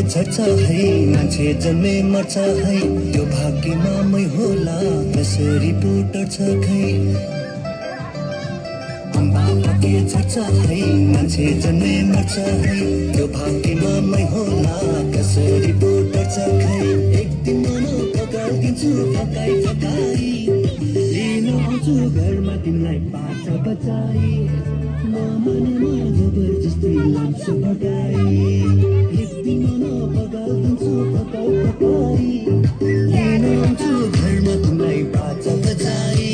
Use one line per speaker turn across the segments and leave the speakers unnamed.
झर्छ है मान्छे जन्मे मर्छ है त्यो भाग्यमा मै होला कसरी पो टर्छ खै अम्बा के झर्छ है मान्छे जन्मे मर्छ है त्यो भाग्यमा मै होला कसरी पो टर्छ खै एक दिन मन पकाइदिन्छु फकाई फकाई लिन आउँछु घरमा तिमीलाई पाछ बचाई नमानेमा जबरजस्ती लान्छु भगाई एक दिन मन पकाइदिन्छु फकाई फकाई लिन आउँछु घरमा तिमीलाई पाछ बचाई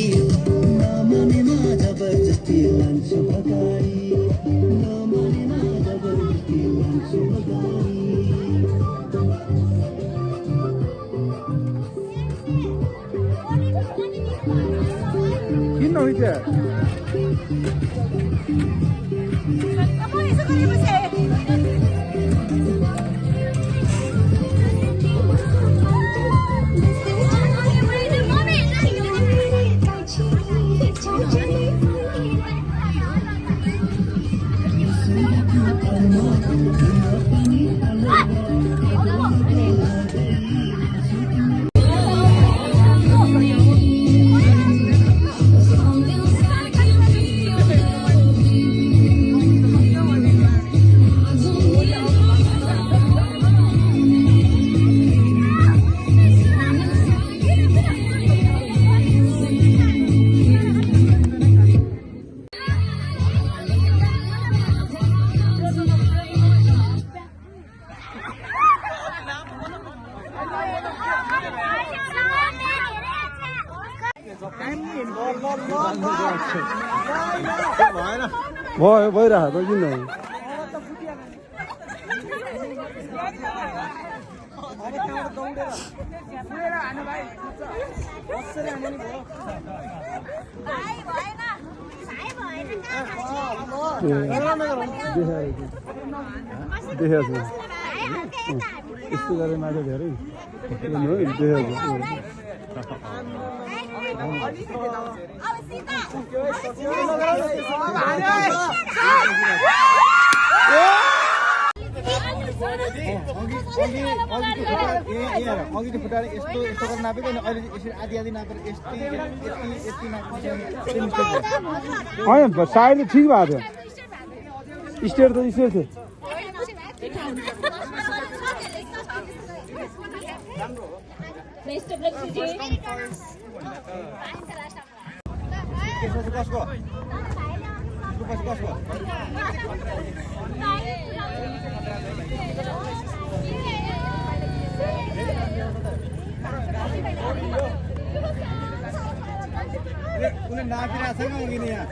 नमानेमा जबरजस्ती लान्छु भगाई नमानेमा जबरजस्ती लान्छु भगाई
किन हुन्छ भयो भइरहेको त किन देखेको छु यस्तो गरेर माछा धेरै देखेको
अघिको खुट्टाले यस्तो यस्तो गरेर नापेको अनि अहिले यसरी आधी आधी नापेर यति
होइन साइडले ठिक भएको थियो स्टेयर त स्टेयर थियो
कसको उन्हें नापिरहेको छैन अघि नै यहाँ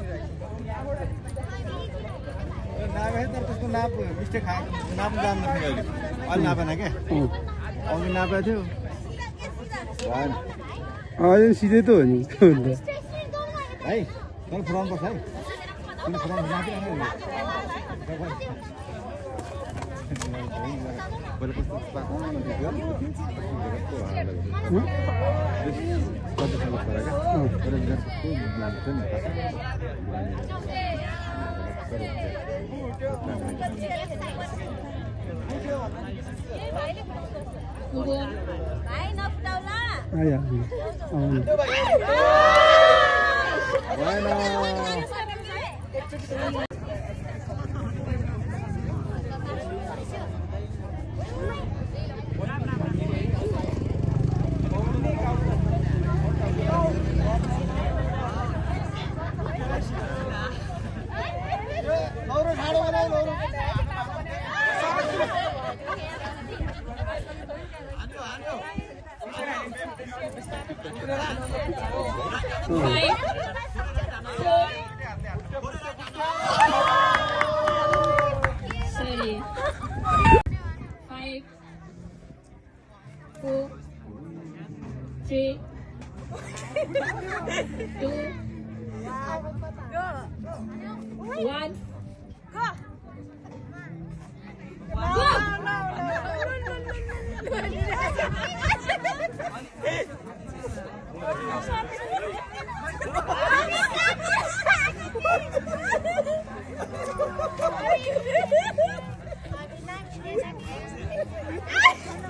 नापे तर त्यसको नाप मिस्टेक खाएको नाप्नु जान्नु थियो अहिले अहिले नापेन क्या अघि नापेको थियो
भएन सिधै त हो नि
है तर फुराउनु पर्छ है किन फुराउनु नापिरहेको पहिला कस्तो पाएको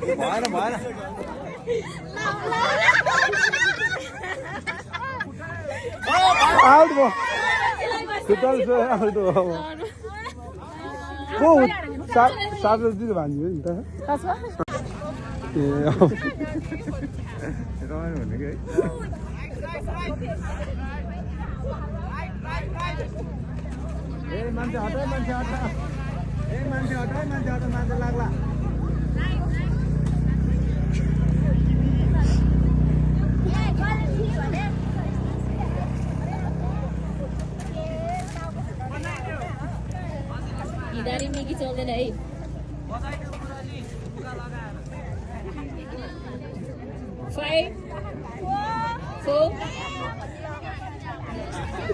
भएन भएन
आउट भयो टोटल आउट भयो को सात दिदी भन्दियो नि त ए
रमाइलो हुने कि है मान्छे हटाइ मान्छे लाग्ला
हिँडारी मेगी चल्दैन है 5 4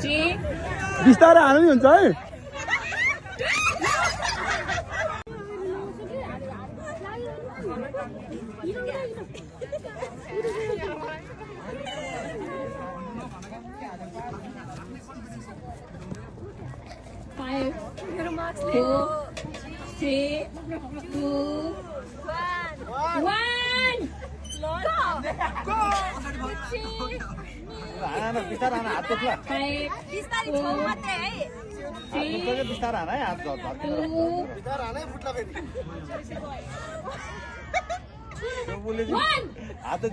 3
बिस्तारै हाल्नु नि हुन्छ है
Five, 4, 3, 2, 1.
बिस्तार हात तोक्ला
5, 4, 3,
बिस्तार हान है हात
2,
बिस्तार हान है फुट्ला फेरि
1.
हात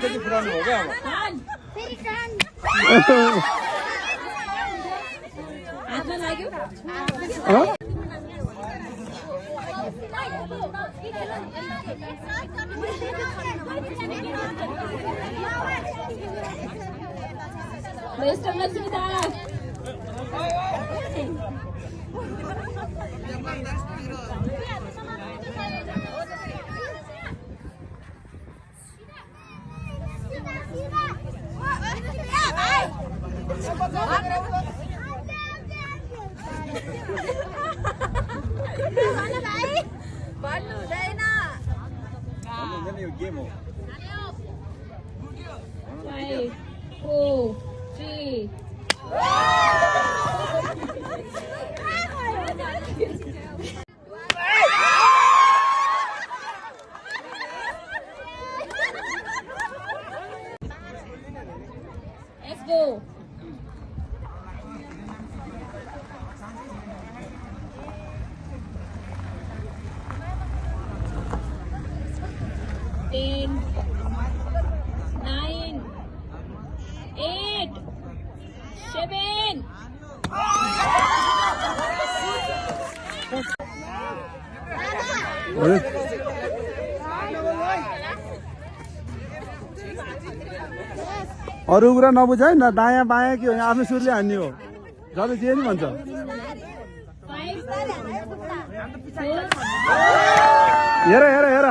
चाहिँ पुरानो हो क्या
हातमा लाग्यो बेस्ट अफ लक सुमिता
भन्नु हुँदैन यो गेम हो
5, 4, 3. Let's go. Ten, 9, 8, 7.
अरू कुरा नबुझ है न दायाँ बायाँ के हो आफ्नो सुरले हान्ने हो जसले जे नि भन्छ
5, 4.
हेर हेर हेर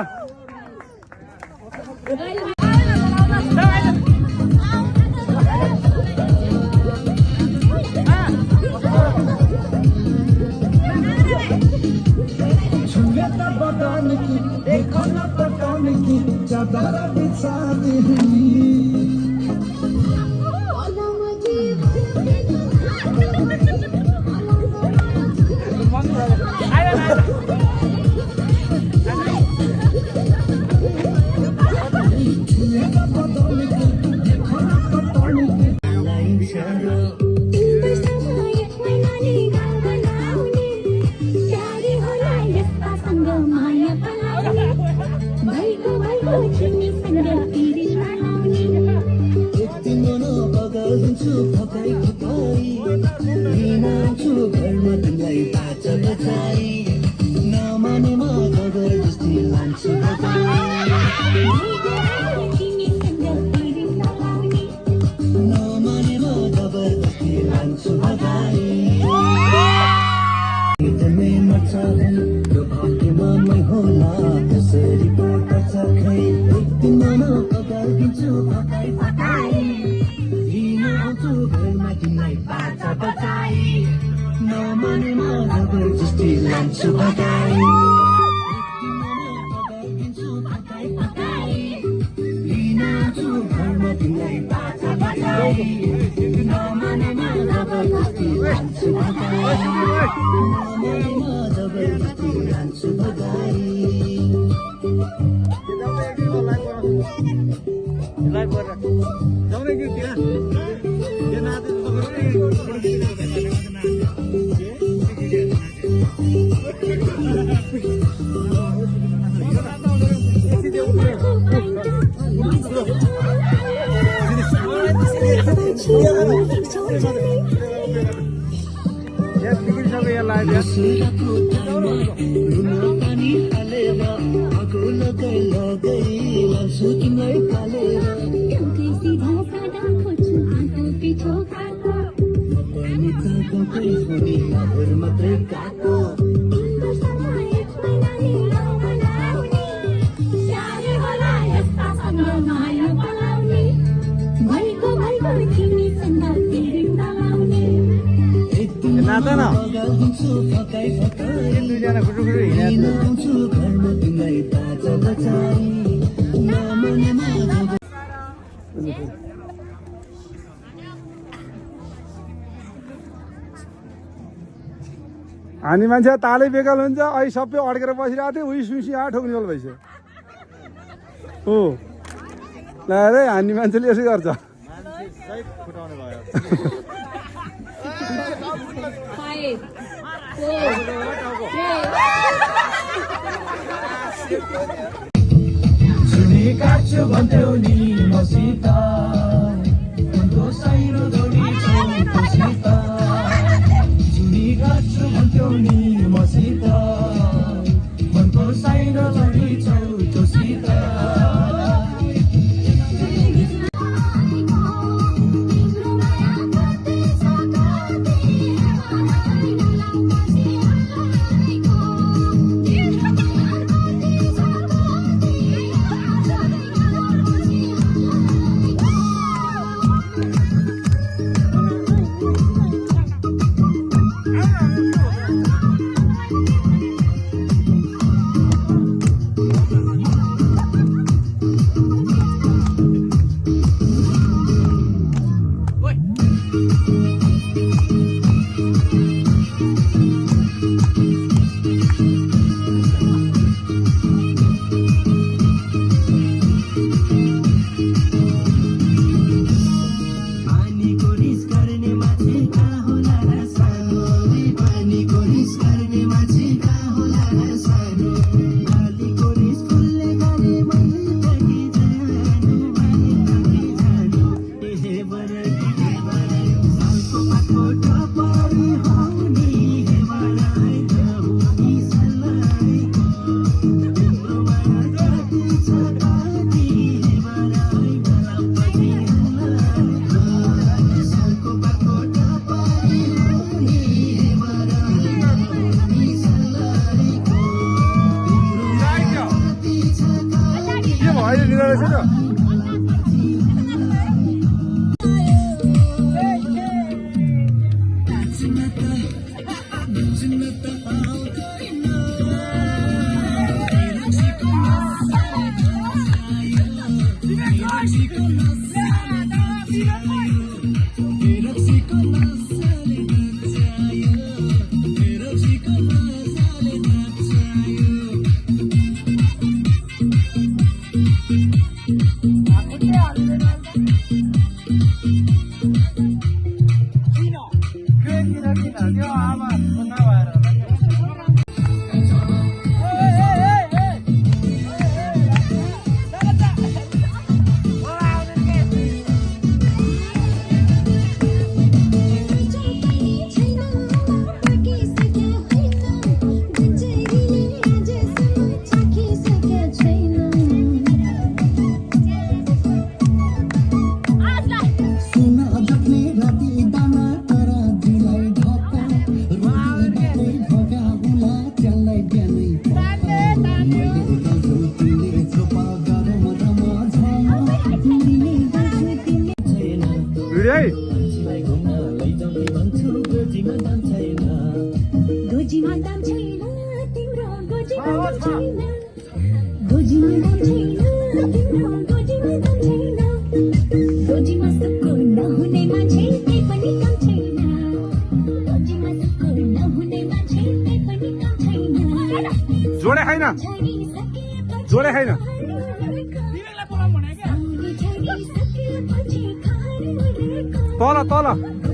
Bye.
लाइभ गरेर जाउने कि त्यहाँ त्यो नाच्नु
पानी हालेर आगो लगाइ लगाइ लान्छु तिमीलाई पालेर पनि काकै हुने आवर मात्रै काको
नाता न
दिन्छु फकाइ फकाइ
दुईजना खुट्टु हिँड्नु
आउँछु घरमा तिमीलाई ताजा बचाई नमनमा
हानी मान्छे तालै बेकल हुन्छ अहिले सबै अड्केर बसिरहेको थियो उही सुसी आ ठोक्ने बेला भइसक्यो हो ल अरे हान्ने मान्छेले यसै गर्छ
सही फुटाउने भयो
5 4
सुनी काट्छु भन्थ्यौ नि मसित मनको साइरो दौडी मसित सुनी काट्छु भन्थ्यौ नि मसित मनको साइरो दौडी तोसित
जोडे खाइन जोडे खाइन तल तल